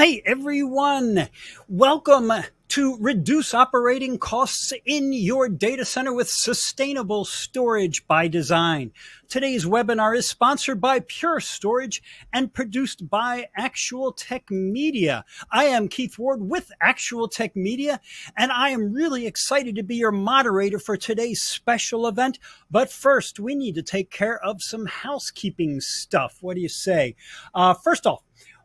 Hey everyone, welcome to Reduce Operating Costs in Your Data Center with Sustainable Storage by Design. Today's webinar is sponsored by Pure Storage and produced by Actual Tech Media. I am Keith Ward with Actual Tech Media, and I am really excited to be your moderator for today's special event. But first, we need to take care of some housekeeping stuff. What do you say? First off,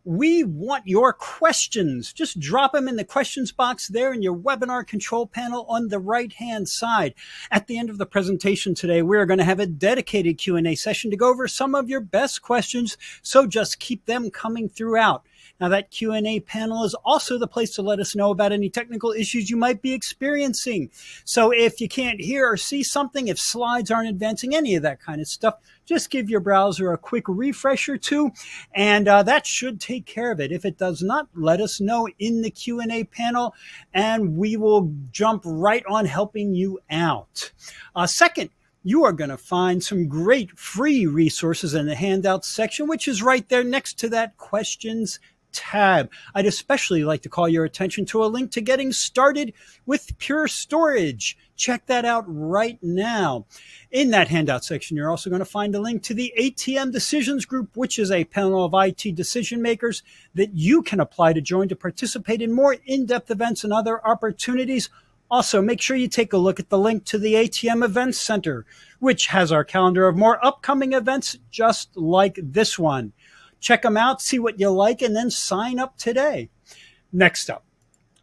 we want your questions. Just drop them in the questions box there in your webinar control panel on the right-hand side. At the end of the presentation today, we're going to have a dedicated Q&A session to go over some of your best questions, so just keep them coming throughout. Now, that Q&A panel is also the place to let us know about any technical issues you might be experiencing. So if you can't hear or see something, if slides aren't advancing, any of that kind of stuff, just give your browser a quick refresh or two, and that should take care of it. If it does not, let us know in the Q&A panel, and we will jump right on helping you out. Second, you are going to find some great free resources in the handouts section, which is right there next to that questions tab. I'd especially like to call your attention to a link to getting started with Pure Storage. Check that out right now. In that handout section, you're also going to find a link to the ATM Decisions Group, which is a panel of IT decision makers that you can apply to join to participate in more in-depth events and other opportunities. Also, make sure you take a look at the link to the ATM Events Center, which has our calendar of more upcoming events just like this one. Check them out, see what you like, and then sign up today. Next up,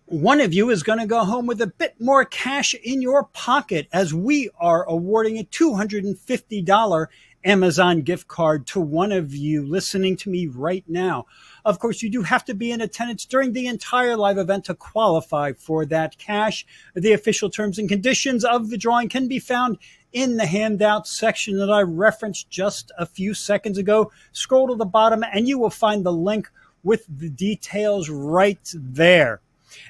one of you is going to go home with a bit more cash in your pocket as we are awarding a $250 Amazon gift card to one of you listening to me right now. Of course, you do have to be in attendance during the entire live event to qualify for that cash. The official terms and conditions of the drawing can be found in the handout section that I referenced just a few seconds ago. Scroll to the bottom and you will find the link with the details right there.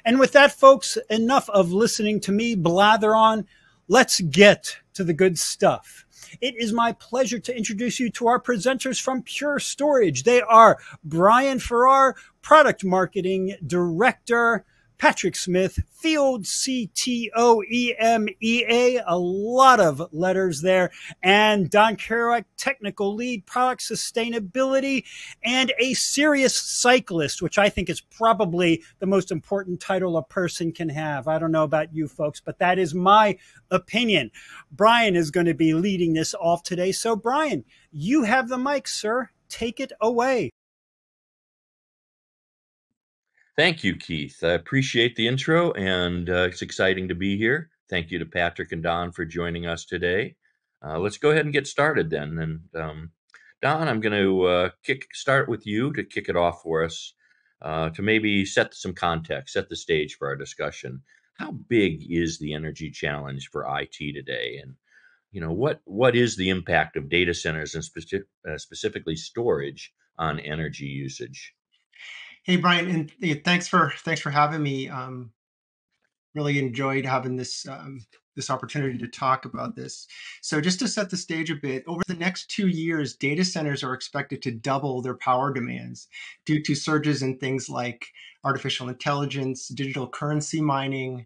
And with that, folks, enough of listening to me blather on. Let's get to the good stuff. It is my pleasure to introduce you to our presenters from Pure Storage. They are Brian Farrar, Product Marketing Director, Patrick Smith, Field CTO EMEA, a lot of letters there, and Don Kerouac, Technical Lead, Product Sustainability, and a serious cyclist, which I think is probably the most important title a person can have. I don't know about you folks, but that is my opinion. Brian is going to be leading this off today. So Brian, you have the mic, sir. Take it away. Thank you, Keith. I appreciate the intro, and it's exciting to be here. Thank you to Patrick and Don for joining us today. Let's go ahead and get started then. And Don, I'm going to start with you to kick it off for us, to maybe set some context, set the stage for our discussion. How big is the energy challenge for IT today? And what is the impact of data centers and specifically storage on energy usage? Hey Brian, and thanks for having me. Really enjoyed having this opportunity to talk about this. So just to set the stage a bit, over the next 2 years, data centers are expected to double their power demands due to surges in things like artificial intelligence, digital currency mining,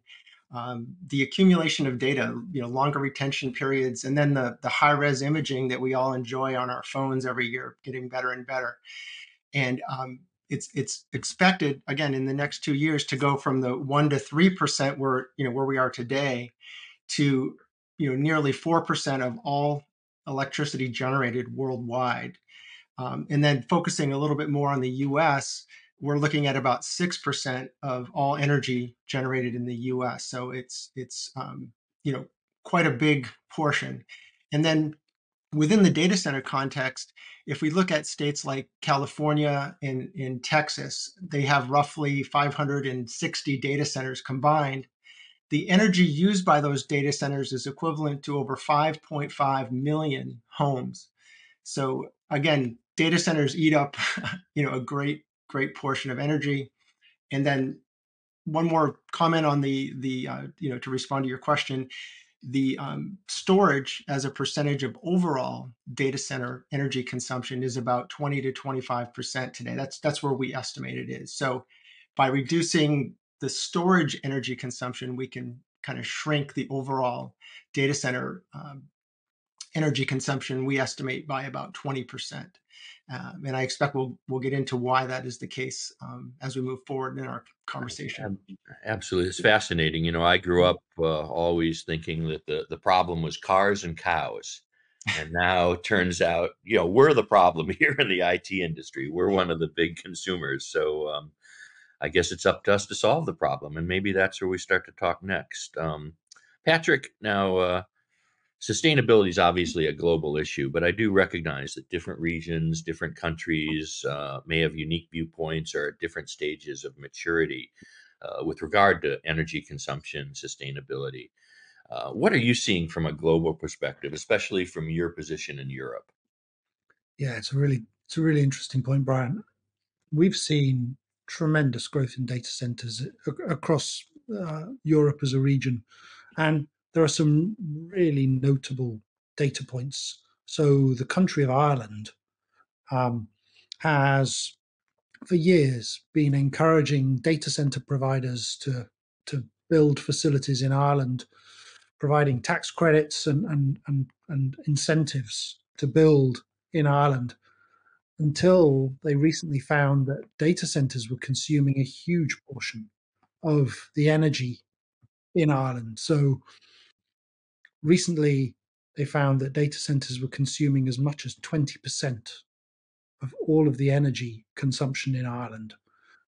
the accumulation of data, longer retention periods, and then the high-res imaging that we all enjoy on our phones every year, getting better and better. And it's expected, again, in the next 2 years to go from the 1 to 3% where we are today to nearly 4% of all electricity generated worldwide. And then focusing a little bit more on the US, we're looking at about 6% of all energy generated in the US. So it's quite a big portion. And then within the data center context, if we look at states like California and in Texas, they have roughly 560 data centers combined. The energy used by those data centers is equivalent to over 5.5 million homes. So again, data centers eat up, a great portion of energy. And then one more comment on the to respond to your question, the storage as a percentage of overall data center energy consumption is about 20 to 25% today. That's where we estimate it is. So by reducing the storage energy consumption, we can kind of shrink the overall data center energy consumption, we estimate, by about 20%. And I expect we'll get into why that is the case as we move forward in our conversation. Absolutely. It's fascinating. You know, I grew up always thinking that the problem was cars and cows. And now it turns out, you know, we're the problem here in the IT industry. We're one of the big consumers. So I guess it's up to us to solve the problem. And maybe that's where we start to talk next. Patrick, now, sustainability is obviously a global issue, but I do recognize that different regions, different countries may have unique viewpoints or at different stages of maturity with regard to energy consumption, sustainability. What are you seeing from a global perspective, especially from your position in Europe? Yeah, it's a really interesting point, Brian. We've seen tremendous growth in data centers across Europe as a region, and there are some really notable data points. So the country of Ireland um, has, for years, been encouraging data center providers to build facilities in Ireland, providing tax credits and incentives to build in Ireland, until they recently found that data centers were consuming a huge portion of the energy in Ireland. So recently, they found that data centers were consuming as much as 20% of all of the energy consumption in Ireland,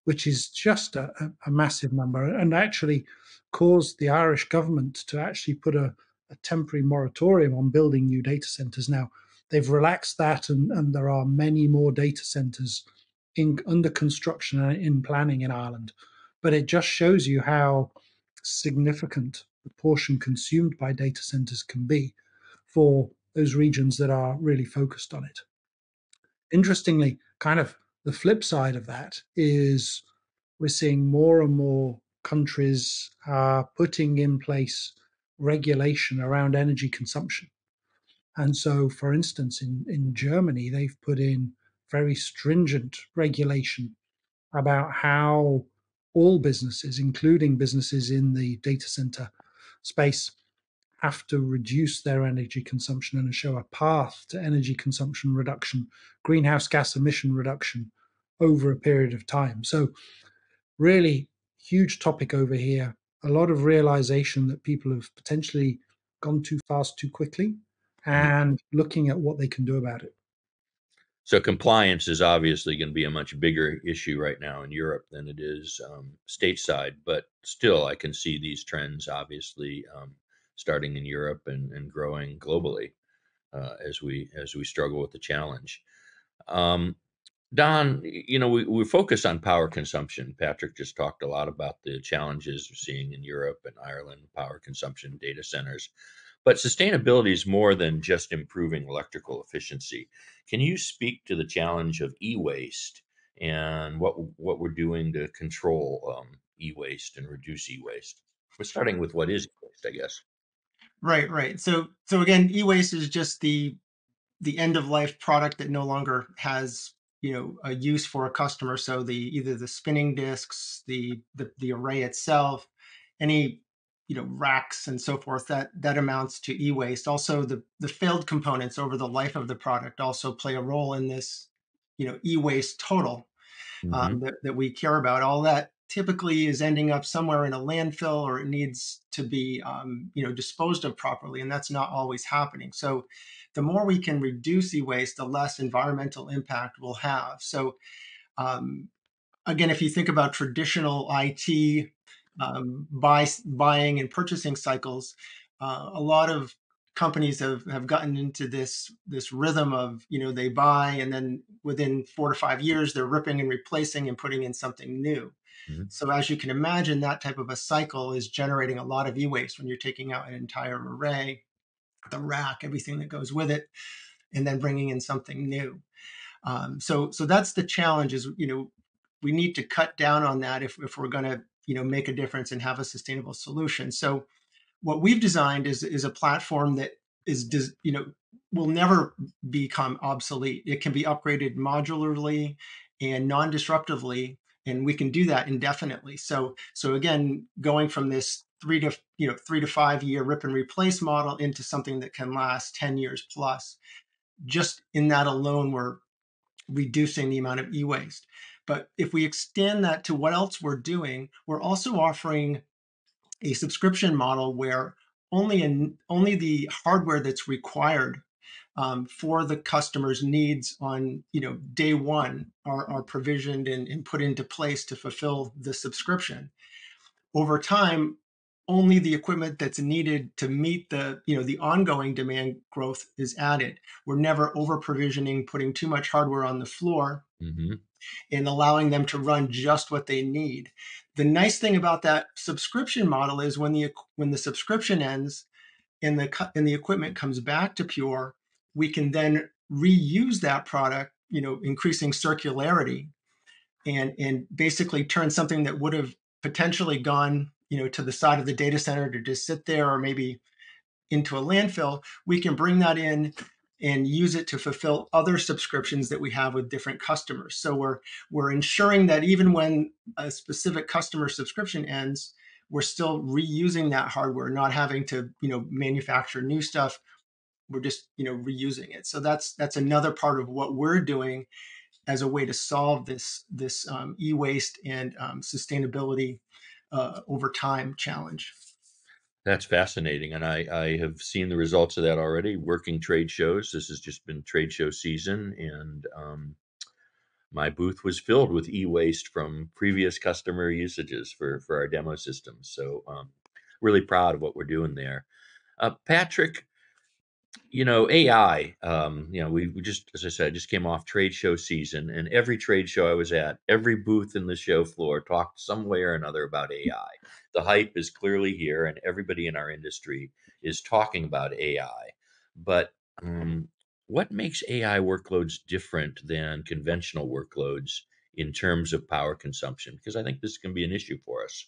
which is just a massive number, and actually caused the Irish government to actually put a temporary moratorium on building new data centers. Now, they've relaxed that, and there are many more data centers under construction and in planning in Ireland. But it just shows you how significant the portion consumed by data centers can be for those regions that are really focused on it. Interestingly, kind of the flip side of that is we're seeing more and more countries putting in place regulation around energy consumption. And so, for instance, in Germany, they've put in very stringent regulation about how all businesses, including businesses in the data center space, have to reduce their energy consumption and show a path to energy consumption reduction, greenhouse gas emission reduction over a period of time. So, really huge topic over here. A lot of realization that people have potentially gone too fast too quickly, Mhm. and looking at what they can do about it. So compliance is obviously going to be a much bigger issue right now in Europe than it is stateside. But still, I can see these trends obviously starting in Europe and growing globally as we struggle with the challenge. Um, Don, you know, we focus on power consumption. Patrick just talked a lot about the challenges we're seeing in Europe and Ireland, power consumption, data centers. But sustainability is more than just improving electrical efficiency. Can you speak to the challenge of e-waste and what we're doing to control e-waste and reduce e-waste? We're starting with what is e-waste, I guess. Right, right. So again, e-waste is just the end of life product that no longer has, a use for a customer. So either the spinning disks, the array itself, any racks and so forth, that amounts to e-waste. Also, the failed components over the life of the product also play a role in this e-waste total Hmm. that we care about. All that typically is ending up somewhere in a landfill, or it needs to be disposed of properly, and that's not always happening. So the more we can reduce e-waste, the less environmental impact we'll have. So um, again, if you think about traditional IT buying and purchasing cycles, a lot of companies have gotten into this rhythm of they buy, and then within 4 to 5 years they're ripping and replacing and putting in something new. Hmm. So as you can imagine, that type of a cycle is generating a lot of e-waste when you're taking out an entire array, the rack, everything that goes with it, and then bringing in something new. So that's the challenge. Is we need to cut down on that if we're going to make a difference and have a sustainable solution. So what we've designed is a platform that is will never become obsolete. It can be upgraded modularly and non-disruptively and we can do that indefinitely. So again, going from this 3 to 5 year rip and replace model into something that can last 10 years plus. Just in that alone, we're reducing the amount of e-waste. But if we extend that to what else we're doing, we're also offering a subscription model where only the hardware that's required for the customer's needs on day one are provisioned and put into place to fulfill the subscription. Over time, only the equipment that's needed to meet the ongoing demand growth is added. We're never over provisioning, putting too much hardware on the floor, Mm-hmm. and allowing them to run just what they need. The nice thing about that subscription model is when the subscription ends and the equipment comes back to Pure, we can then reuse that product, increasing circularity, and basically turn something that would have potentially gone to the side of the data center to just sit there, or maybe into a landfill. We can bring that in and use it to fulfill other subscriptions that we have with different customers. So we're ensuring that even when a specific customer subscription ends, we're still reusing that hardware, not having to manufacture new stuff. We're just reusing it. So that's another part of what we're doing as a way to solve this e-waste and sustainability over time challenge. That's fascinating, and I have seen the results of that already. Working trade shows. This has just been trade show season, and my booth was filled with e-waste from previous customer usages for our demo systems. So really proud of what we're doing there. Patrick, AI, we just, as I said, just came off trade show season, and every trade show I was at, every booth in the show floor talked some way or another about AI. The hype is clearly here, and everybody in our industry is talking about AI. But what makes AI workloads different than conventional workloads in terms of power consumption? Because I think this can be an issue for us.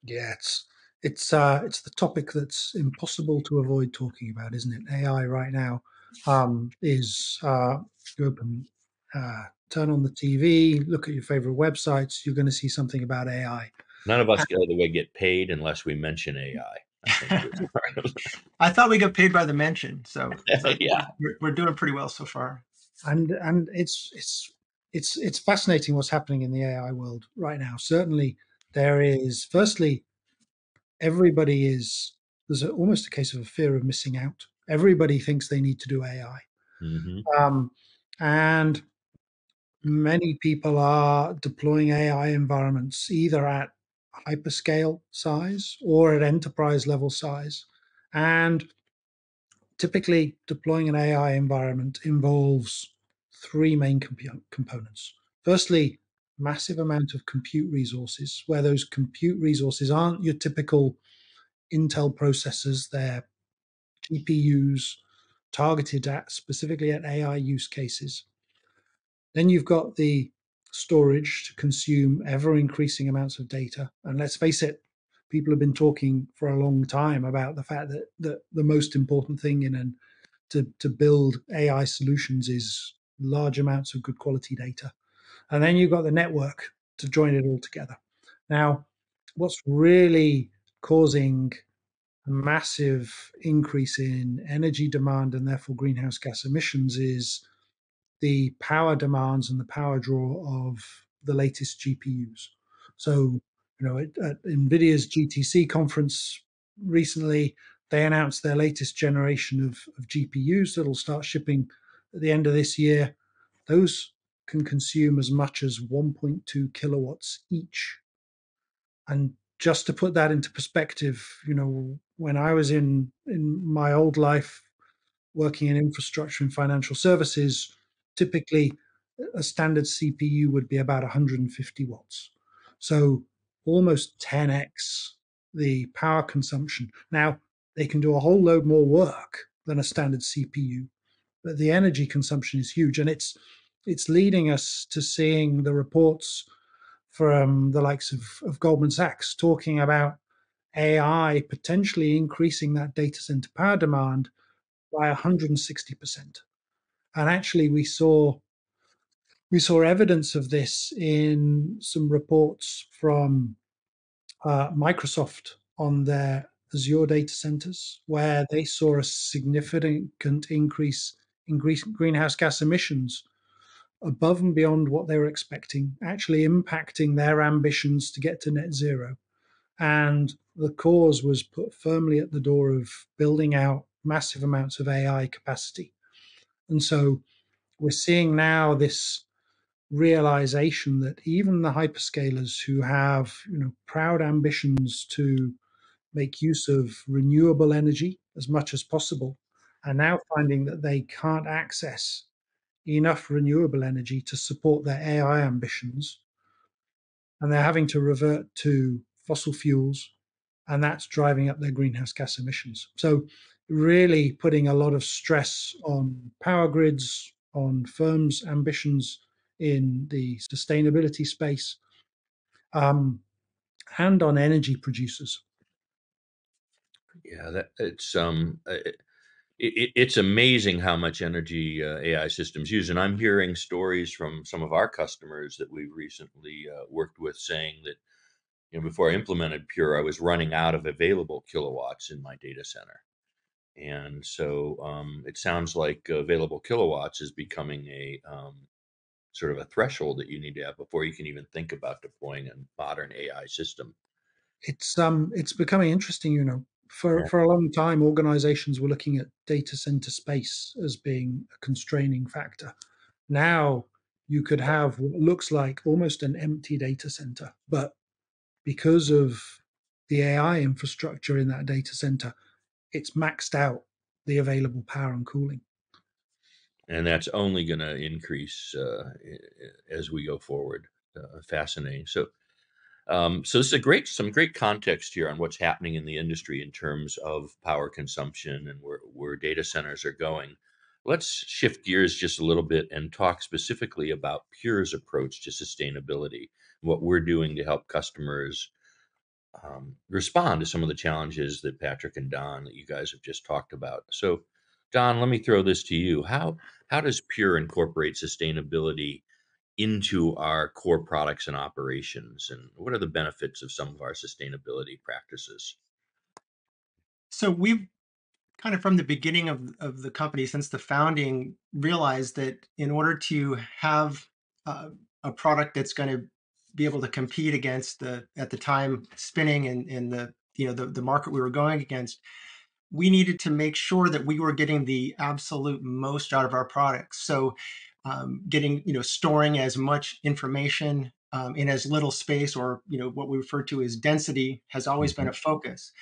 Yeah, it's the topic that's impossible to avoid talking about, isn't it? AI right now is you open, turn on the TV, look at your favorite websites, you're going to see something about AI. None of us, by the way, get paid unless we mention AI. I think I thought we got paid by the mention, so yeah. we're doing pretty well so far. And it's fascinating what's happening in the AI world right now. Certainly, there is. Firstly, there's almost a case of a fear of missing out. Everybody thinks they need to do AI, Mm-hmm. and many people are deploying AI environments either at hyperscale size or at enterprise level size, and typically, deploying an AI environment involves three main components. Firstly, massive amount of compute resources, where those compute resources aren't your typical Intel processors, they're GPUs targeted at specifically at AI use cases. Then you've got the storage to consume ever increasing amounts of data. And let's face it, people have been talking for a long time about the fact that the most important thing to build AI solutions is large amounts of good quality data. And then you've got the network to join it all together. Now, what's really causing a massive increase in energy demand and therefore greenhouse gas emissions is the power demands and the power draw of the latest GPUs. So, at NVIDIA's GTC conference recently, they announced their latest generation of GPUs that'll start shipping at the end of this year. Those can consume as much as 1.2 kilowatts each. And just to put that into perspective, when I was in my old life working in infrastructure and financial services, typically a standard CPU would be about 150 watts. So almost 10x the power consumption. Now, they can do a whole load more work than a standard CPU, but the energy consumption is huge. And it's leading us to seeing the reports from the likes of Goldman Sachs talking about AI potentially increasing that data center power demand by 160%. And actually, we saw We saw evidence of this in some reports from Microsoft on their Azure data centers, where they saw a significant increase in greenhouse gas emissions above and beyond what they were expecting, actually impacting their ambitions to get to net zero. And the cause was put firmly at the door of building out massive amounts of AI capacity. And so we're seeing now this realization that even the hyperscalers who have, proud ambitions to make use of renewable energy as much as possible are now finding that they can't access enough renewable energy to support their AI ambitions, and they're having to revert to fossil fuels, and that's driving up their greenhouse gas emissions. So really putting a lot of stress on power grids, on firms' ambitions in the sustainability space, and on energy producers. Yeah, it's amazing how much energy AI systems use, and I'm hearing stories from some of our customers that we've recently worked with saying that before I implemented Pure, I was running out of available kilowatts in my data center, and so it sounds like available kilowatts is becoming a sort of a threshold that you need to have before you can even think about deploying a modern AI system. It's becoming interesting, For Yeah. for a long time, organizations were looking at data center space as being a constraining factor. Now you could have what looks like almost an empty data center, but because of the AI infrastructure in that data center, it's maxed out the available power and cooling. And that's only going to increase as we go forward. Fascinating. So this is some great context here on what's happening in the industry in terms of power consumption and where data centers are going. Let's shift gears just a little bit and talk specifically about Pure's approach to sustainability, what we're doing to help customers respond to some of the challenges that Patrick and Don that you guys have just talked about. So, Don, let me throw this to you. How does Pure incorporate sustainability into our core products and operations, and what are the benefits of some of our sustainability practices? So we've kind of from the beginning of the company, since the founding, realized that in order to have a product that's going to be able to compete against the at the time spinning and the the market we were going against, we needed to make sure that we were getting the absolute most out of our products. So getting storing as much information in as little space, or what we refer to as density, has always been Mhm. a focus.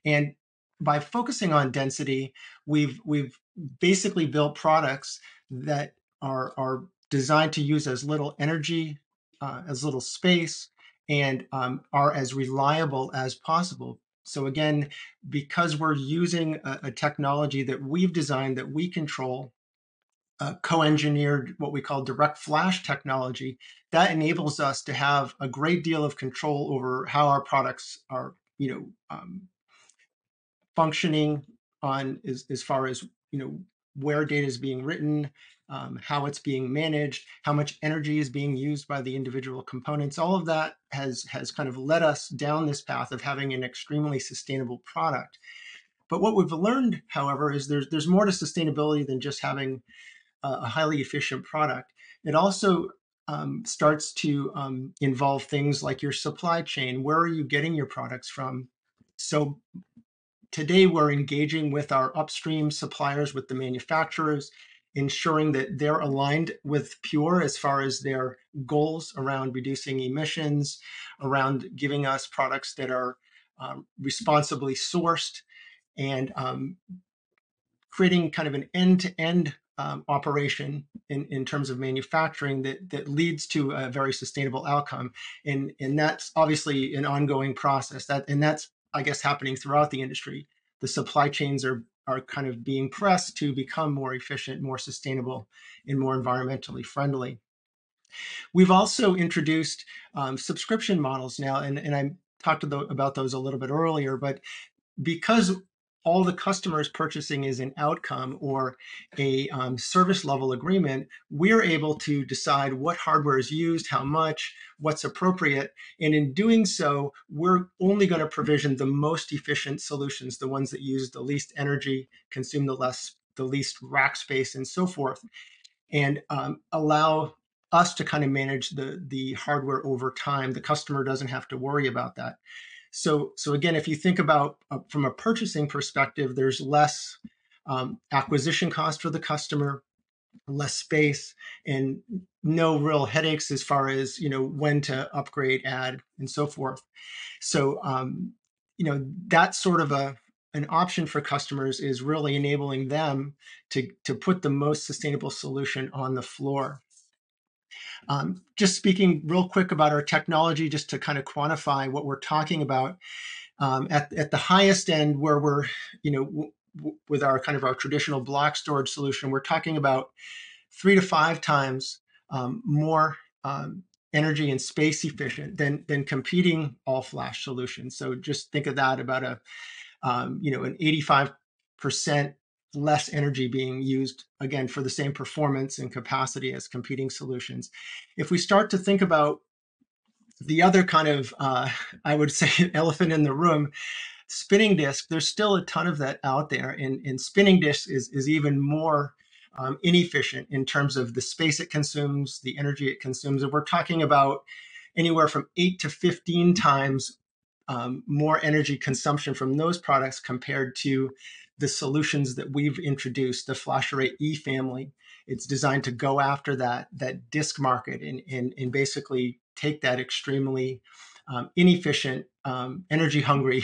And by focusing on density, we've basically built products that are designed to use as little energy, as little space, and are as reliable as possible. So again, because we're using a technology that we've designed, that we control, co-engineered, what we call direct flash technology, that enables us to have a great deal of control over how our products are, functioning on as far as where data is being written, how it's being managed, how much energy is being used by the individual components. All of that has kind of led us down this path of having an extremely sustainable product. But what we've learned, however, is there's more to sustainability than just having a highly efficient product. It also starts to involve things like your supply chain. Where are you getting your products from? So today we're engaging with our upstream suppliers, with the manufacturers, ensuring that they're aligned with Pure as far as their goals around reducing emissions, around giving us products that are responsibly sourced, and creating kind of an end-to-end operation in terms of manufacturing that leads to a very sustainable outcome. And that's obviously an ongoing process. That's, I guess, happening throughout the industry. The supply chains are kind of being pressed to become more efficient, more sustainable, and more environmentally friendly. We've also introduced subscription models now, and I talked about those a little bit earlier, but because all the customer is purchasing is an outcome or a service level agreement, we're able to decide what hardware is used, how much, what's appropriate. And in doing so, we're only going to provision the most efficient solutions, the ones that use the least energy, consume the least rack space, and so forth, and allow us to kind of manage the hardware over time. The customer doesn't have to worry about that. So again, if you think about from a purchasing perspective, there's less acquisition cost for the customer, less space, and no real headaches as far as when to upgrade, add, and so forth. So that's sort of an option for customers, is really enabling them to put the most sustainable solution on the floor. Just speaking real quick about our technology, just to kind of quantify what we're talking about. At the highest end, where we're, with our kind of our traditional block storage solution, we're talking about 3 to 5 times more energy and space efficient than competing all flash solutions. So just think of that, about an 85% less energy being used, again, for the same performance and capacity as competing solutions. If we start to think about the other kind of, I would say, elephant in the room, spinning disk, there's still a ton of that out there. And spinning disk is even more inefficient in terms of the space it consumes, the energy it consumes. And we're talking about anywhere from 8 to 15 times more energy consumption from those products compared to the solutions that we've introduced, the FlashArray E family. It's designed to go after that disk market and basically take that extremely inefficient, energy hungry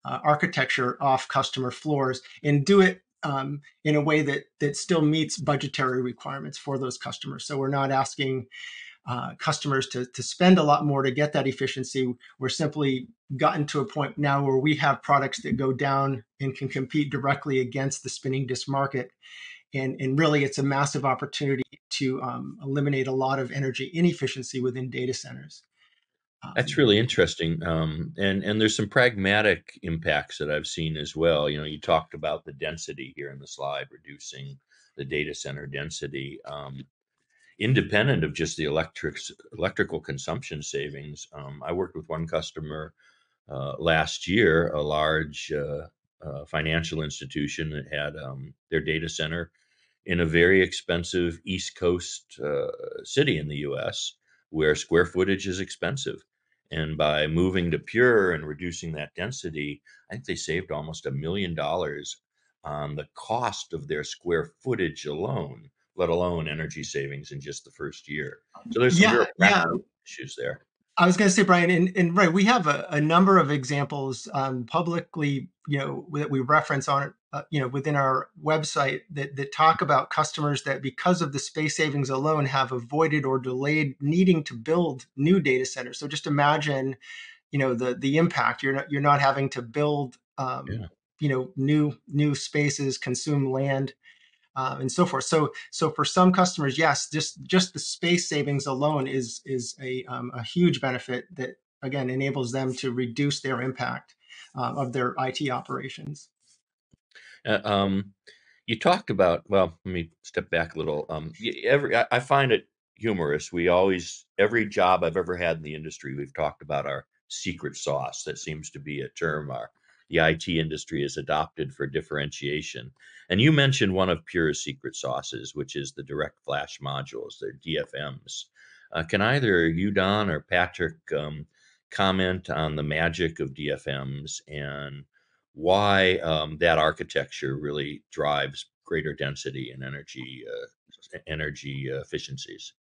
architecture off customer floors and do it in a way that still meets budgetary requirements for those customers. So we're not asking customers to spend a lot more to get that efficiency. We're simply gotten to a point now where we have products that go down and can compete directly against the spinning disk market. And really, it's a massive opportunity to eliminate a lot of energy inefficiency within data centers. That's really interesting. And there's some pragmatic impacts that I've seen as well. You talked about the density here in the slide, reducing the data center density. Independent of just the electrical consumption savings. I worked with one customer last year, a large financial institution that had their data center in a very expensive East Coast city in the US, where square footage is expensive. And by moving to Pure and reducing that density, I think they saved almost $1 million on the cost of their square footage alone, let alone energy savings in just the first year. So there's some real practical issues there. I was going to say, Brian, and right, we have a number of examples publicly, that we reference on it, within our website that talk about customers that, because of the space savings alone, have avoided or delayed needing to build new data centers. So just imagine, the impact. You're not having to build, new spaces, consume land, and so forth. So for some customers, yes, just the space savings alone is a huge benefit that, again, enables them to reduce their impact of their IT operations. You talked about, well, let me step back a little. I find it humorous. Every job I've ever had in the industry, we've talked about our secret sauce. That seems to be a term the IT industry has adopted for differentiation. And you mentioned one of Pure's secret sauces, which is the direct flash modules, they're DFMs. Can either you, Don, or Patrick comment on the magic of DFMs and why that architecture really drives greater density and energy efficiencies?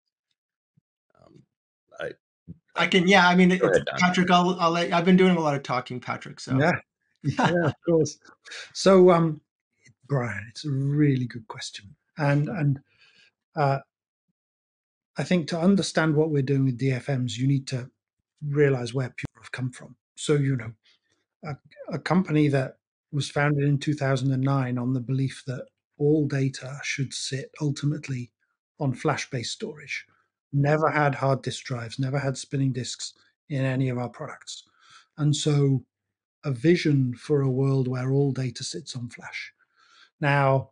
I can, yeah. I mean, ahead, Patrick, I've been doing a lot of talking, Patrick. So yeah, of course. So, Brian, it's a really good question, and I think to understand what we're doing with DFMs, you need to realize where Pure have come from. So, a company that was founded in 2009 on the belief that all data should sit ultimately on flash-based storage, never had hard disk drives, never had spinning disks in any of our products. And so a vision for a world where all data sits on flash. Now,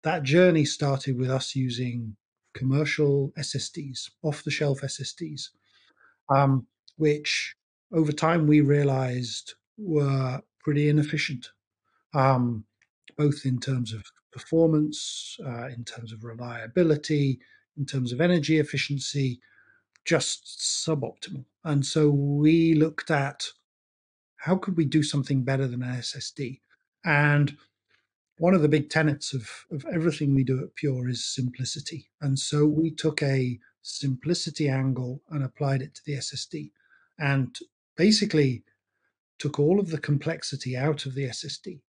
that journey started with us using commercial SSDs, off-the-shelf SSDs, which over time we realized were pretty inefficient, both in terms of performance, in terms of reliability, in terms of energy efficiency, just suboptimal. And so we looked at how could we do something better than an SSD? And one of the big tenets of everything we do at Pure is simplicity. And so we took a simplicity angle and applied it to the SSD and basically took all of the complexity out of the SSD.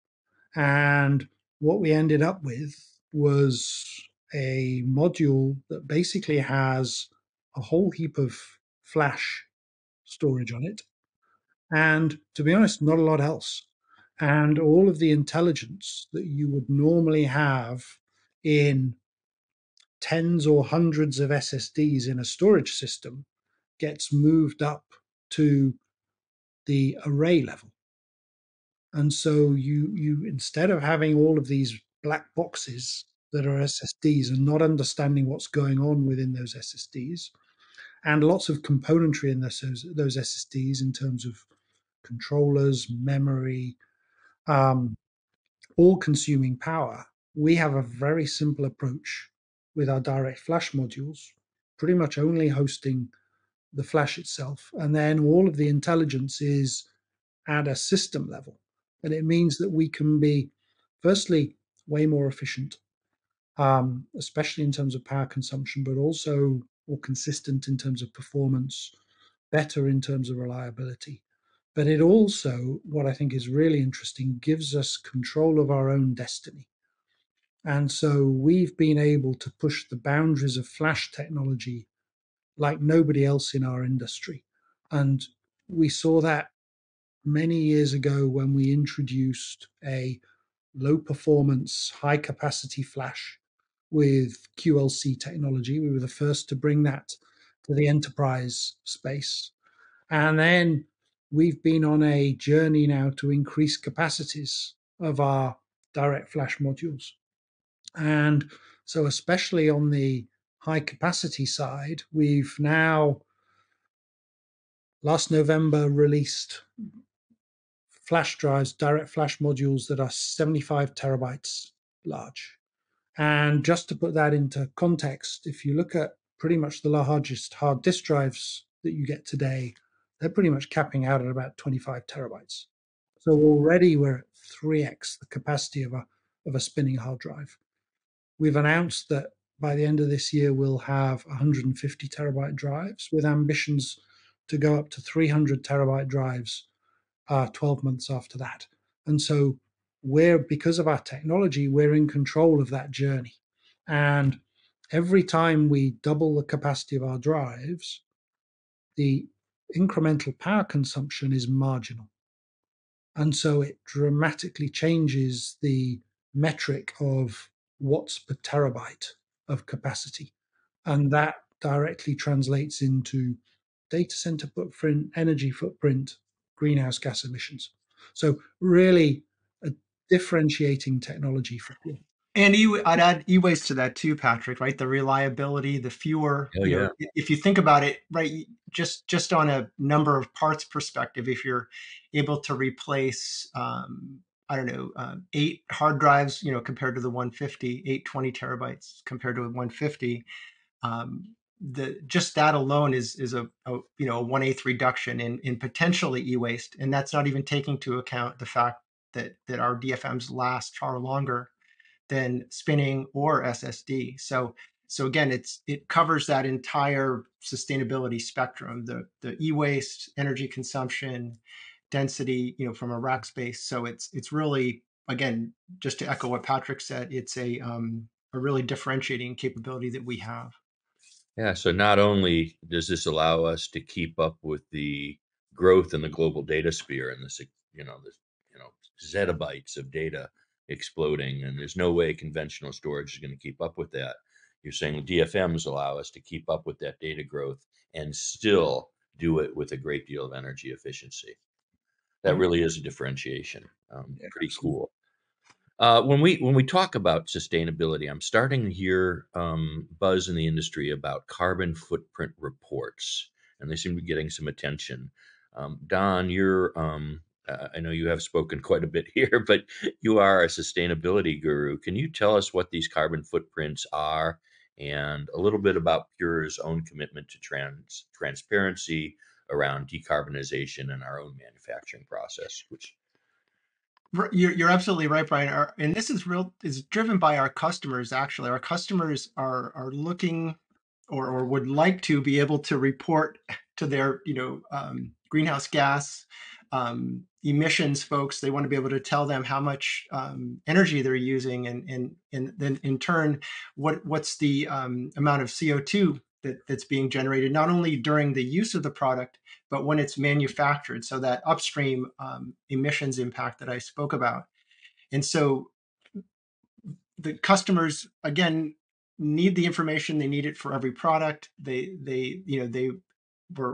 And what we ended up with was a module that basically has a whole heap of flash storage on it. And to be honest, not a lot else. And all of the intelligence that you would normally have in tens or hundreds of SSDs in a storage system gets moved up to the array level. And so you instead of having all of these black boxes that are SSDs and not understanding what's going on within those SSDs, and lots of componentry in those SSDs in terms of controllers, memory, all consuming power, we have a very simple approach with our direct flash modules, pretty much only hosting the flash itself. And then all of the intelligence is at a system level. And it means that we can be, firstly, way more efficient, especially in terms of power consumption, but also more consistent in terms of performance, better in terms of reliability. But it also, what I think is really interesting, gives us control of our own destiny. And so we've been able to push the boundaries of flash technology like nobody else in our industry. And we saw that many years ago when we introduced a low performance, high capacity flash with QLC technology. We were the first to bring that to the enterprise space. And then we've been on a journey now to increase capacities of our direct flash modules. And so, especially on the high capacity side, we've now last November released flash drives, direct flash modules that are 75 terabytes large. And just to put that into context, if you look at pretty much the largest hard disk drives that you get today, they're pretty much capping out at about 25 terabytes. So already we're at 3x the capacity of a spinning hard drive. We've announced that by the end of this year, we'll have 150 terabyte drives with ambitions to go up to 300 terabyte drives 12 months after that. And so because of our technology, we're in control of that journey. And every time we double the capacity of our drives, the incremental power consumption is marginal. And so it dramatically changes the metric of watts per terabyte of capacity. And that directly translates into data center footprint, energy footprint, greenhouse gas emissions. So really a differentiating technology for you. And I'd add e-waste to that too, Patrick, right? The reliability, the fewer, if you think about it, right, just on a number of parts perspective, if you're able to replace, 8 hard drives, compared to the 150, 820 terabytes compared to 150, just that alone is a 1/8 reduction in potentially e-waste. And that's not even taking into account the fact that our DFMs last far longer than spinning or SSD. So again, it covers that entire sustainability spectrum, the e-waste, energy consumption, density, from a rack space. So it's really, again, just to echo what Patrick said, it's a really differentiating capability that we have. Yeah, so not only does this allow us to keep up with the growth in the global data sphere and this, zettabytes of data exploding, and there's no way conventional storage is going to keep up with that. You're saying DFMs allow us to keep up with that data growth and still do it with a great deal of energy efficiency. That really is a differentiation. Yeah, Pretty absolutely. cool. When we talk about sustainability, I'm starting to hear buzz in the industry about carbon footprint reports, and they seem to be getting some attention. Don, I know you have spoken quite a bit here, but you are a sustainability guru. Can you tell us what these carbon footprints are, and a little bit about Pure's own commitment to transparency around decarbonization in our own manufacturing process, which You're absolutely right, Brian. And this is driven by our customers. Actually, our customers are looking or would like to be able to report to their greenhouse gas emissions folks. They want to be able to tell them how much energy they're using, and then in turn, what's the amount of CO2 that's being generated, not only during the use of the product, but when it's manufactured. So that upstream emissions impact that I spoke about. And so the customers, again, need the information. They need it for every product. They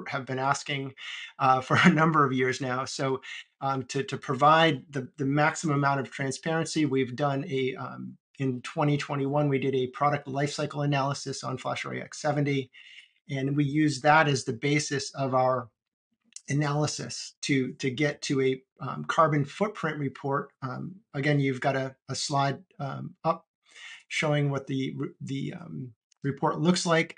have been asking for a number of years now. So to provide the maximum amount of transparency, we've done in 2021, we did a product lifecycle analysis on FlashArray X70, and we use that as the basis of our analysis to get to a carbon footprint report. Again, you've got a slide up showing what the report looks like.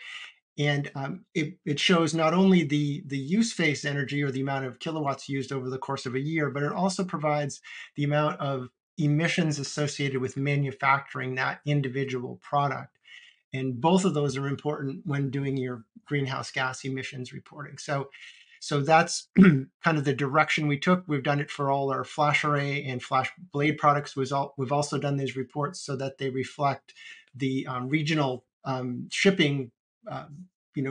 And it shows not only the use phase energy or the amount of kilowatts used over the course of a year, but it also provides the amount of emissions associated with manufacturing that individual product. And both of those are important when doing your greenhouse gas emissions reporting. So that's kind of the direction we took. We've done it for all our FlashArray and FlashBlade products. We've also done these reports so that they reflect the regional shipping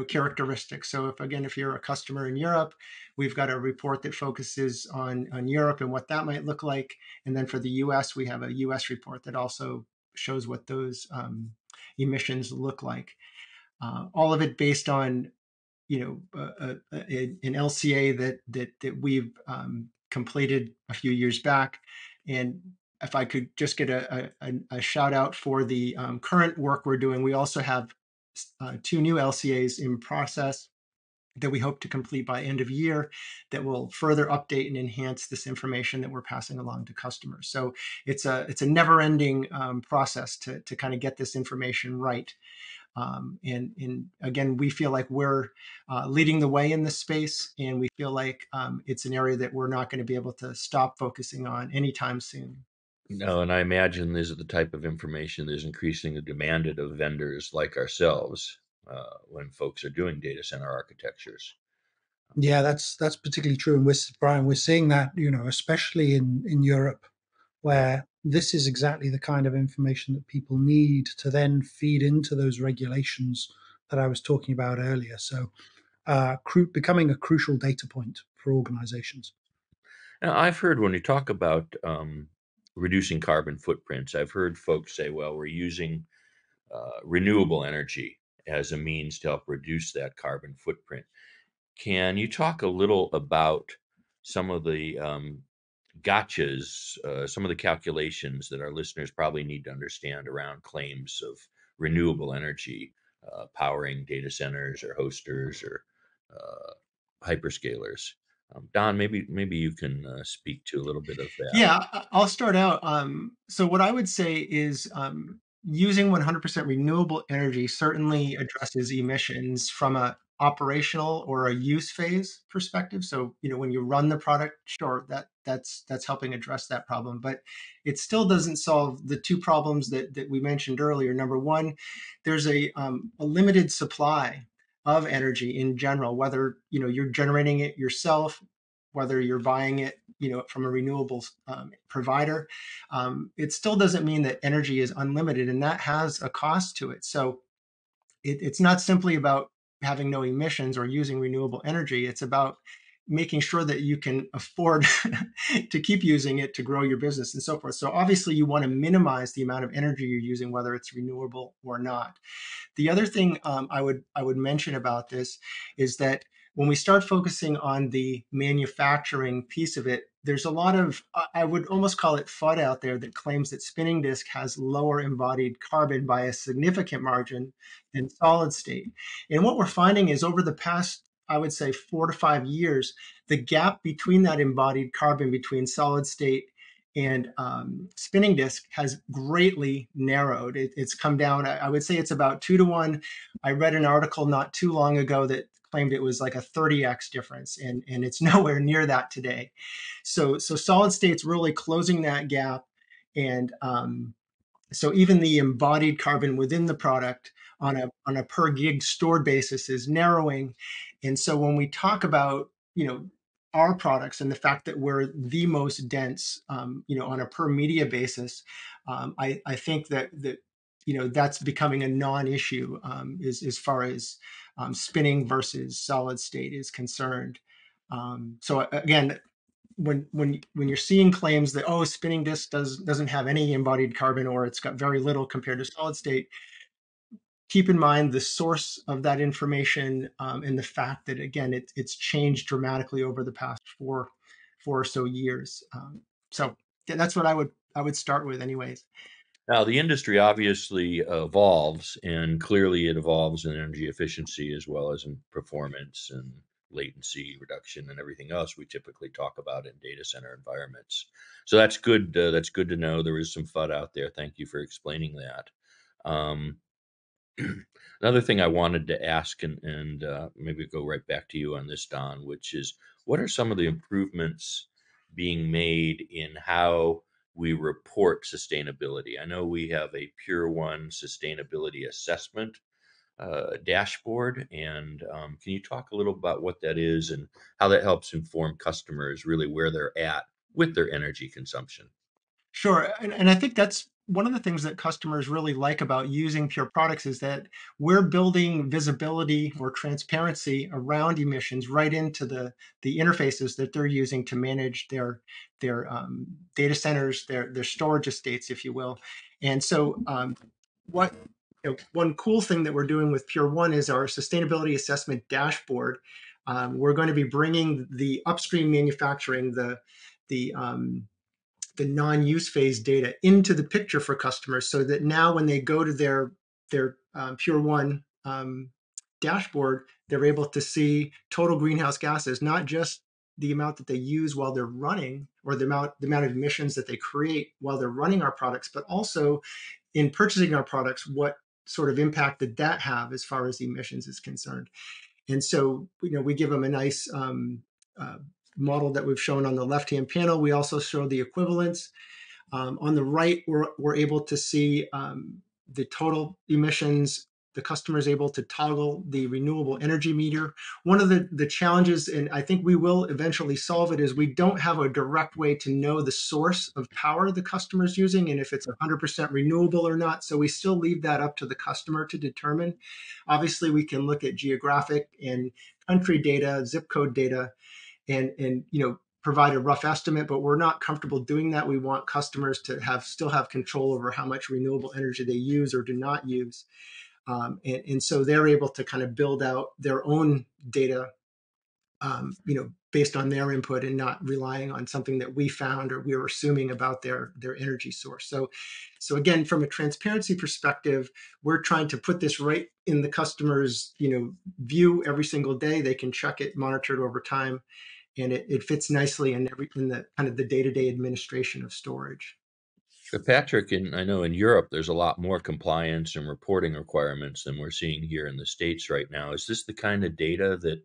characteristics. So if you're a customer in Europe, we've got a report that focuses on Europe and what that might look like. And then for the US, we have a US report that also shows what those emissions look like. All of it based on an LCA that we've completed a few years back. And if I could just get a shout out for the current work we're doing, we also have 2 new LCAs in process that we hope to complete by end of year that will further update and enhance this information that we're passing along to customers. So it's a never-ending process to kind of get this information right. And again, we feel like we're leading the way in this space, and we feel like it's an area that we're not going to be able to stop focusing on anytime soon. no, and I imagine these are the type of information that is increasingly demanded of vendors like ourselves when folks are doing data center architectures. Yeah, that's particularly true. And Brian, we're seeing that, especially in Europe, where this is exactly the kind of information that people need to then feed into those regulations that I was talking about earlier. So becoming a crucial data point for organizations. Now, I've heard when you talk about reducing carbon footprints, I've heard folks say, well, we're using renewable energy as a means to help reduce that carbon footprint. Can you talk a little about some of the gotchas, some of the calculations that our listeners probably need to understand around claims of renewable energy powering data centers or hosters or hyperscalers? Don, maybe you can speak to a little bit of that. Yeah, I'll start out. So what I would say is using 100% renewable energy certainly addresses emissions from a operational or a use phase perspective. So, when you run the product, sure, that's helping address that problem, but it still doesn't solve the 2 problems that we mentioned earlier. Number one, there's a limited supply of energy in general, whether you're generating it yourself, whether you're buying it from a renewables provider. It still doesn't mean that energy is unlimited, and that has a cost to it. So it's not simply about having no emissions or using renewable energy. It's about making sure that you can afford to keep using it to grow your business and so forth. So obviously you want to minimize the amount of energy you're using, whether it's renewable or not. The other thing I would mention about this is that when we start focusing on the manufacturing piece of it, there's a lot of, I would almost call it FUD out there that claims that spinning disk has lower embodied carbon by a significant margin than solid state. And what we're finding is over the past, I would say 4 to 5 years, the gap between that embodied carbon between solid state and spinning disk has greatly narrowed. It's come down, I would say it's about 2 to 1. I read an article not too long ago that claimed it was like a 30x difference, and it's nowhere near that today. So solid state's really closing that gap, and so even the embodied carbon within the product on a per gig stored basis is narrowing. And so when we talk about, our products and the fact that we're the most dense, on a per media basis, I think that that's becoming a non-issue, as far as spinning versus solid state is concerned. So again, when you're seeing claims that, oh, spinning disk doesn't have any embodied carbon, or it's got very little compared to solid state, keep in mind the source of that information, and the fact that, again, it's changed dramatically over the past four or so years. So that's what I would start with anyways. Now, the industry obviously evolves, and clearly it evolves in energy efficiency as well as in performance and latency reduction and everything else we typically talk about in data center environments. So that's good. That's good to know. There is some FUD out there. Thank you for explaining that. Um, Another thing I wanted to ask, and maybe go right back to you on this, Don, which is what are some of the improvements being made in how we report sustainability? I know we have a Pure One sustainability assessment dashboard, and can you talk a little about what that is and how that helps inform customers really where they're at with their energy consumption? Sure. And I think that's one of the things that customers really like about using Pure Products is that we're building visibility or transparency around emissions right into the interfaces that they're using to manage their data centers, their storage estates, if you will. And so what one cool thing that we're doing with Pure One is our sustainability assessment dashboard. We're going to be bringing the upstream manufacturing, the non-use phase data into the picture for customers, so that now when they go to their Pure One dashboard, they're able to see total greenhouse gases, not just the amount that they use while they're running, or the amount of emissions that they create while they're running our products, but also in purchasing our products, what sort of impact did that have as far as emissions is concerned. And so, we give them a nice model that we've shown on the left-hand panel. We also show the equivalents. On the right, we're able to see the total emissions. The customer is able to toggle the renewable energy meter. One of the challenges, and I think we will eventually solve it, is we don't have a direct way to know the source of power the customer is using and if it's 100% renewable or not. So we still leave that up to the customer to determine. Obviously, we can look at geographic and country data, zip code data, and provide a rough estimate, but we're not comfortable doing that. We want customers to still have control over how much renewable energy they use or do not use. And so they're able to kind of build out their own data, based on their input, and not relying on something that we found or we were assuming about their energy source. So again, from a transparency perspective, we're trying to put this right in the customer's view every single day. They can check it, monitor it over time, and it fits nicely in the kind of the day-to-day administration of storage. But Patrick, I know in Europe there's a lot more compliance and reporting requirements than we're seeing here in the States right now. Is this the kind of data that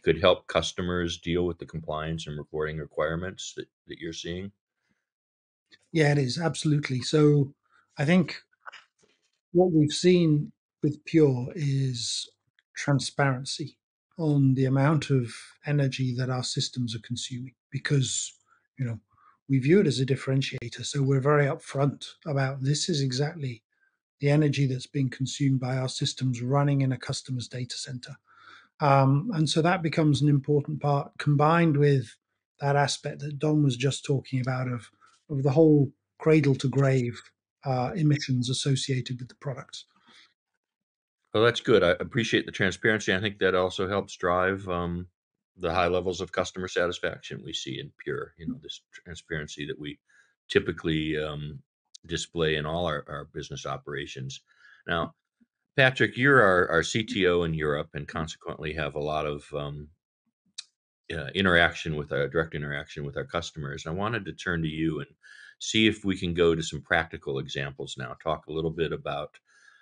could help customers deal with the compliance and reporting requirements that you're seeing? Yeah, it is, absolutely. So I think what we've seen with Pure is transparency on the amount of energy that our systems are consuming, because we view it as a differentiator. So we're very upfront about this is exactly the energy that's being consumed by our systems running in a customer's data center. And so that becomes an important part, combined with that aspect that Don was just talking about of the whole cradle to grave emissions associated with the products. Well, that's good. I appreciate the transparency. I think that also helps drive the high levels of customer satisfaction we see in Pure. This transparency that we typically display in all our business operations. Now, Patrick, you're our CTO in Europe, and consequently have a lot of direct interaction with our customers. I wanted to turn to you and see if we can go to some practical examples now. Talk a little bit about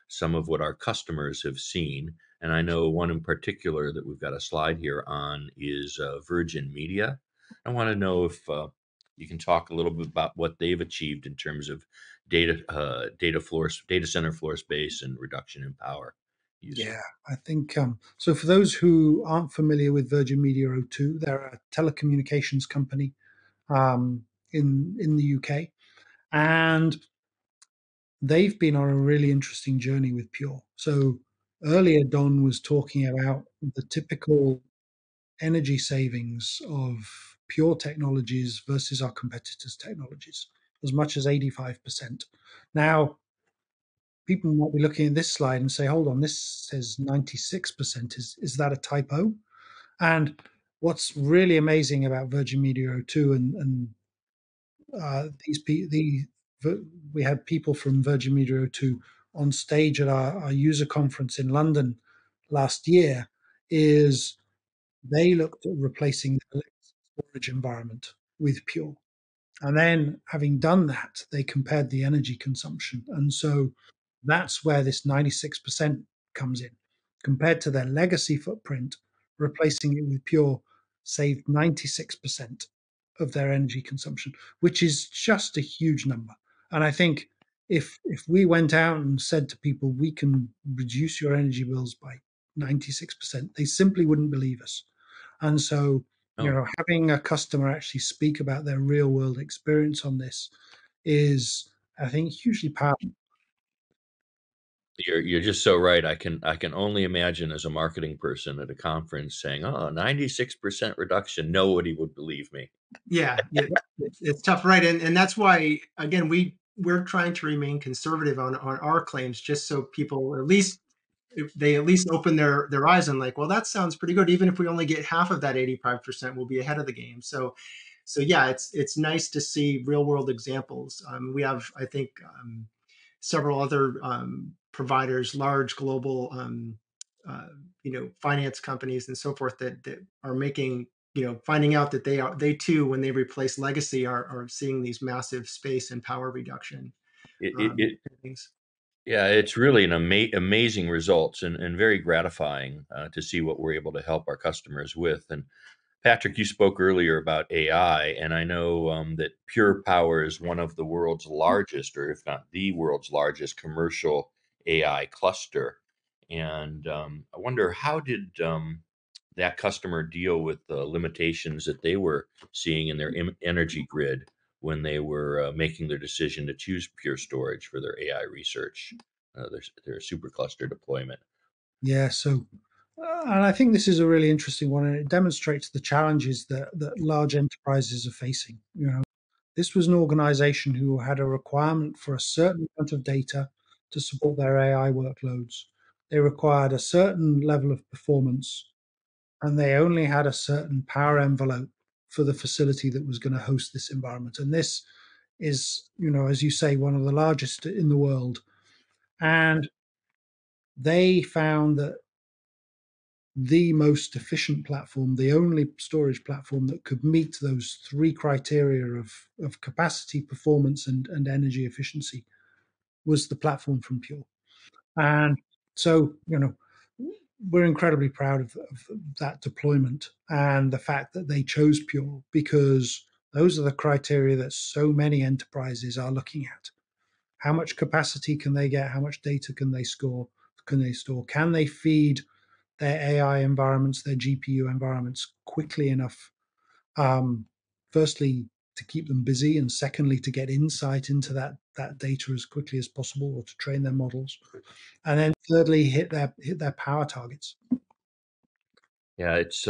some of what our customers have seen, and I know one in particular that we've got a slide here on is Virgin Media. I want to know if you can talk a little bit about what they've achieved in terms of data center floor space and reduction in power use. Yeah, I think so. For those who aren't familiar with Virgin Media O2, they're a telecommunications company in the UK, and they've been on a really interesting journey with Pure. So earlier, Don was talking about the typical energy savings of Pure technologies versus our competitors' technologies, as much as 85%. Now, people might be looking at this slide and say, hold on, this says 96%. Is that a typo? And what's really amazing about Virgin Media O2 and we had people from Virgin Media O2 on stage at our user conference in London last year, is they looked at replacing the storage environment with Pure. And then having done that, they compared the energy consumption. And so that's where this 96% comes in. Compared to their legacy footprint, replacing it with Pure saved 96% of their energy consumption, which is just a huge number. And I think if we went out and said to people, we can reduce your energy bills by 96%, they simply wouldn't believe us. And so, having a customer actually speak about their real world experience on this is, I think, hugely powerful. You're just so right. I can only imagine as a marketing person at a conference saying, "Oh, 96% reduction." Nobody would believe me. Yeah, it's tough, right? And that's why, again, we're trying to remain conservative on our claims, just so people if they at least open their eyes and like, well, that sounds pretty good. Even if we only get half of that 85%, we'll be ahead of the game. So yeah, it's nice to see real world examples. We have, I think, several other providers, large global, finance companies and so forth that are making, finding out that they too, when they replace legacy, are seeing these massive space and power reduction things. Yeah, it's really an amazing results and very gratifying to see what we're able to help our customers with. And Patrick, you spoke earlier about AI, and I know that Pure Power is one of the world's largest, or if not the world's largest, commercial AI cluster. And I wonder, how did that customer deal with the limitations that they were seeing in their energy grid when they were making their decision to choose Pure Storage for their AI research, their supercluster deployment? Yeah, so and I think this is a really interesting one, and it demonstrates the challenges that large enterprises are facing. This was an organization who had a requirement for a certain amount of data to support their AI workloads. They required a certain level of performance, and they only had a certain power envelope for the facility that was going to host this environment. And this is, as you say, one of the largest in the world. And they found that the most efficient platform, the only storage platform that could meet those three criteria of capacity, performance, and energy efficiency, was the platform from Pure. And so, we're incredibly proud of that deployment and the fact that they chose Pure, because those are the criteria that so many enterprises are looking at. How much capacity can they get? How much data can they store? Can they feed their AI environments, their GPU environments quickly enough? Firstly, to keep them busy, and secondly, to get insight into that data as quickly as possible, or to train their models, and then thirdly, hit their power targets. Yeah, it's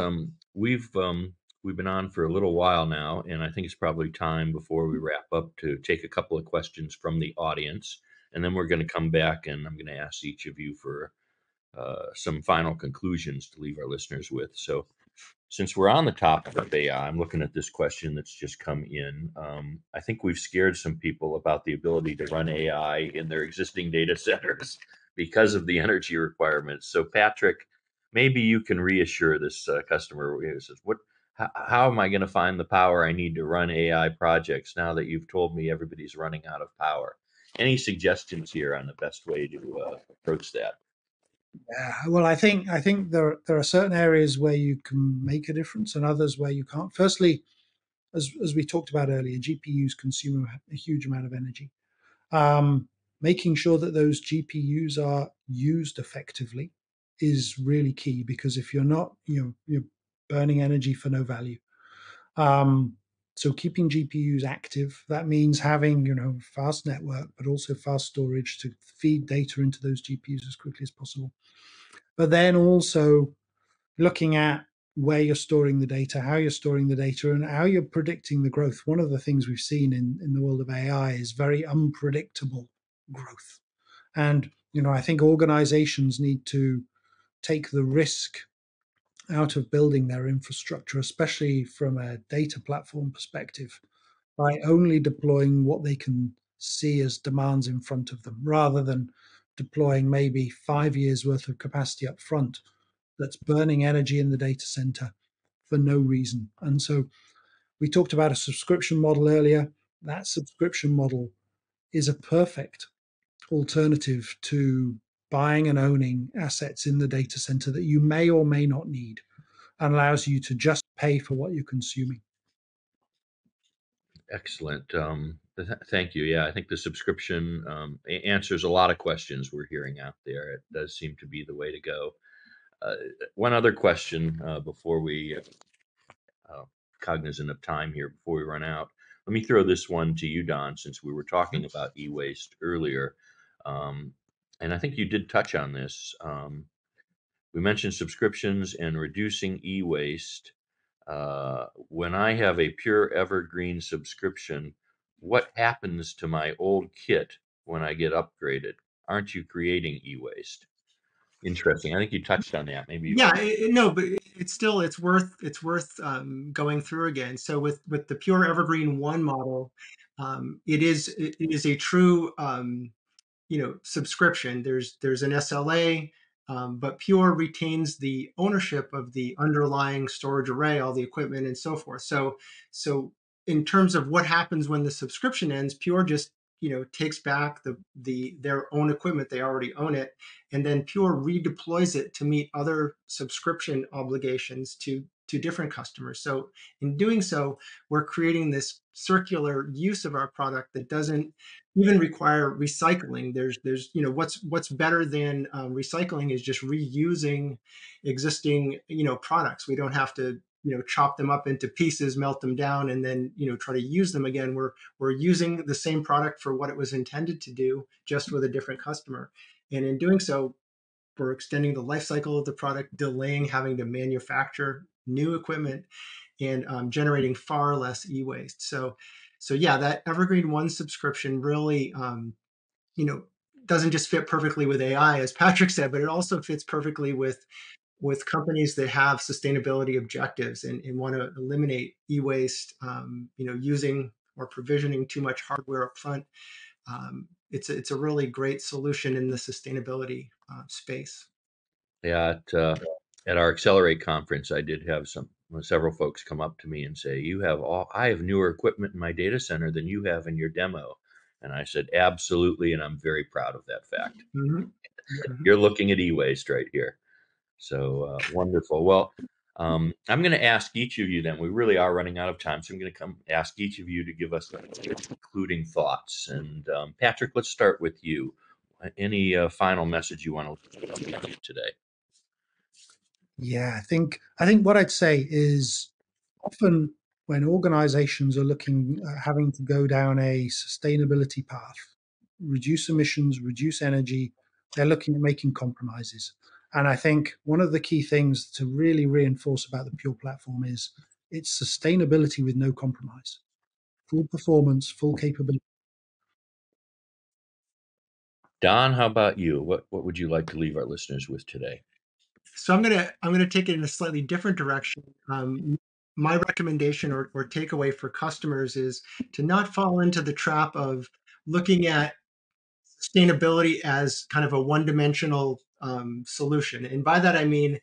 we've been on for a little while now, and I think it's probably time before we wrap up to take a couple of questions from the audience, and then we're going to come back and I'm going to ask each of you for some final conclusions to leave our listeners with. So, Since we're on the topic of AI, I'm looking at this question that's just come in. I think we've scared some people about the ability to run AI in their existing data centers because of the energy requirements. So, Patrick, maybe you can reassure this customer who says, how am I going to find the power I need to run AI projects now that you've told me everybody's running out of power? Any suggestions here on the best way to approach that? Yeah, well, I think there are certain areas where you can make a difference and others where you can't. Firstly, as we talked about earlier, GPUs consume a huge amount of energy. Making sure that those GPUs are used effectively is really key, because if you're not, you're burning energy for no value. So keeping GPUs active, that means having, fast network, but also fast storage to feed data into those GPUs as quickly as possible. But then also looking at where you're storing the data, how you're storing the data, and how you're predicting the growth. One of the things we've seen in the world of AI is very unpredictable growth. And, I think organizations need to take the risk out of building their infrastructure, especially from a data platform perspective, by only deploying what they can see as demands in front of them, rather than deploying maybe 5 years worth of capacity up front that's burning energy in the data center for no reason. And so we talked about a subscription model earlier. That subscription model is a perfect alternative to buying and owning assets in the data center that you may or may not need, and allows you to just pay for what you're consuming. Excellent. Thank you. Yeah, I think the subscription answers a lot of questions we're hearing out there. It does seem to be the way to go. One other question before we, cognizant of time here, before we run out. Let me throw this one to you, Don, since we were talking about e-waste earlier. And I think you did touch on this. We mentioned subscriptions and reducing e-waste. When I have a pure evergreen subscription, what happens to my old kit when I get upgraded? Aren't you creating e-waste? Interesting. I think you touched on that. Maybe you Yeah, can. no, but it's worth going through again. So with the pure Evergreen One model, it is a true subscription. There's an SLA, but Pure retains the ownership of the underlying storage array, all the equipment and so forth. So in terms of what happens when the subscription ends, Pure just takes back their own equipment. They already own it, and then Pure redeploys it to meet other subscription obligations to different customers. So in doing so, we're creating this circular use of our product that doesn't even require recycling. There's what's better than recycling is just reusing existing products. We don't have to chop them up into pieces, melt them down, and then try to use them again. We're using the same product for what it was intended to do, just with a different customer. And in doing so, we're extending the life cycle of the product, delaying having to manufacture new equipment, and generating far less e-waste. So yeah, that Evergreen One subscription really, doesn't just fit perfectly with AI, as Patrick said, but it also fits perfectly with companies that have sustainability objectives and want to eliminate e-waste, using or provisioning too much hardware up front. It's a really great solution in the sustainability space. Yeah, at our Accelerate conference, I did have several folks come up to me and say, I have newer equipment in my data center than you have in your demo. And I said, absolutely. And I'm very proud of that fact. Mm-hmm. Mm-hmm. You're looking at e-waste right here. So wonderful. Well, I'm going to ask each of you then, we really are running out of time. So I'm going to ask each of you to give us concluding thoughts. And Patrick, let's start with you. Any final message you want to leave today? Yeah, I think what I'd say is, often when organizations are looking at having to go down a sustainability path, reduce emissions, reduce energy, they're looking at making compromises. And I think one of the key things to really reinforce about the Pure platform is it's sustainability with no compromise, full performance, full capability. Don, how about you? What would you like to leave our listeners with today? So I'm gonna take it in a slightly different direction. My recommendation or takeaway for customers is to not fall into the trap of looking at sustainability as kind of a one-dimensional solution. And by that I mean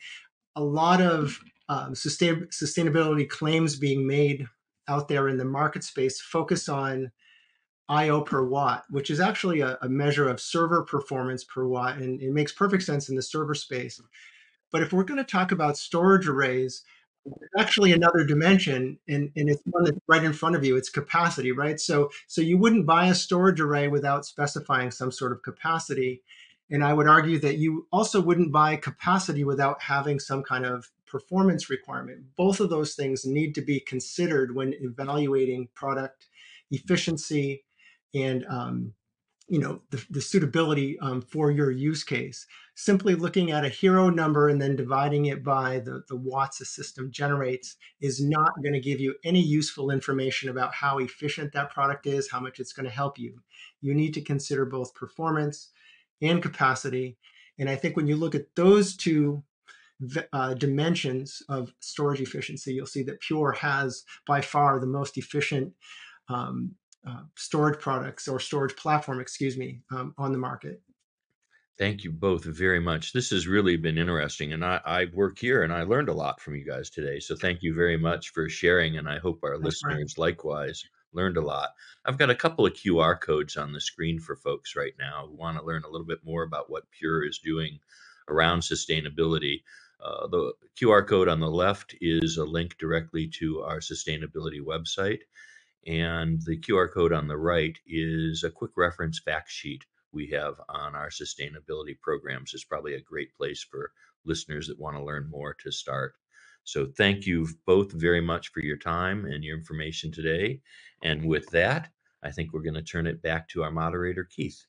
a lot of sustainability claims being made out there in the market space focus on IO per watt, which is actually a measure of server performance per watt, and it makes perfect sense in the server space. But if we're going to talk about storage arrays, there's actually another dimension, and it's one that's right in front of you. It's capacity, right? So you wouldn't buy a storage array without specifying some sort of capacity. And I would argue that you also wouldn't buy capacity without having some kind of performance requirement. Both of those things need to be considered when evaluating product efficiency and the suitability for your use case. Simply looking at a hero number and then dividing it by the watts a system generates is not going to give you any useful information about how efficient that product is, how much it's going to help you. You need to consider both performance and capacity. And I think when you look at those two dimensions of storage efficiency, you'll see that Pure has by far the most efficient storage products or storage platform, excuse me, on the market. Thank you both very much. This has really been interesting, and I work here and I learned a lot from you guys today. So thank you very much for sharing, and I hope our Thanks, Brian. listeners likewise learned a lot. I've got a couple of QR codes on the screen for folks right now who want to learn a little bit more about what Pure is doing around sustainability. The QR code on the left is a link directly to our sustainability website. And the QR code on the right is a quick reference fact sheet we have on our sustainability programs. It's probably a great place for listeners that want to learn more to start. So thank you both very much for your time and your information today. And with that, I think we're going to turn it back to our moderator, Keith.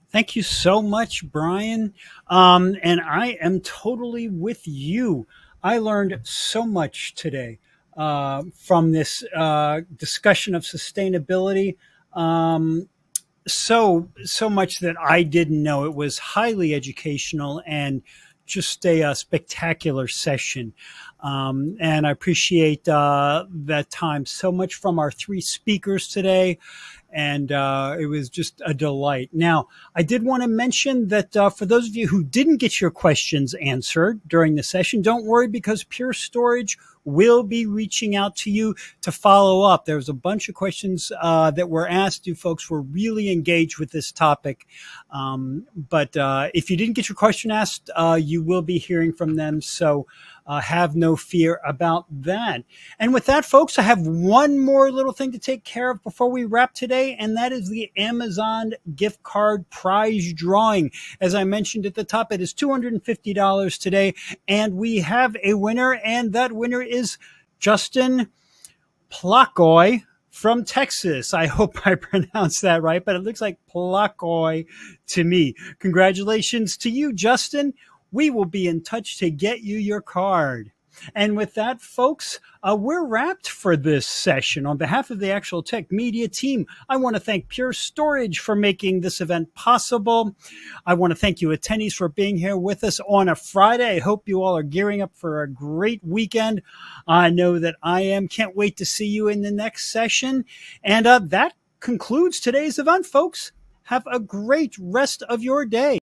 Thank you so much, Brian. And I am totally with you. I learned so much today from this discussion of sustainability. So much that I didn't know. It was highly educational and just a spectacular session. And I appreciate that time so much from our three speakers today. And it was just a delight. Now, I did want to mention that for those of you who didn't get your questions answered during the session, don't worry, because Pure Storage will be reaching out to you to follow up. There was a bunch of questions that were asked. You folks were really engaged with this topic. But if you didn't get your question asked, you will be hearing from them. So have no fear about that. And with that, folks, I have one more little thing to take care of before we wrap today, and that is the Amazon gift card prize drawing. As I mentioned at the top, it is $250 today, and we have a winner, and that winner is Justin Plakoy from Texas. I hope I pronounced that right, but it looks like Plakoy to me. Congratulations to you, Justin. We will be in touch to get you your card. And with that, folks, we're wrapped for this session. On behalf of the Actual Tech Media team, I want to thank Pure Storage for making this event possible. I want to thank you attendees for being here with us on a Friday. I hope you all are gearing up for a great weekend. I know that I am. Can't wait to see you in the next session. And that concludes today's event, folks. Have a great rest of your day.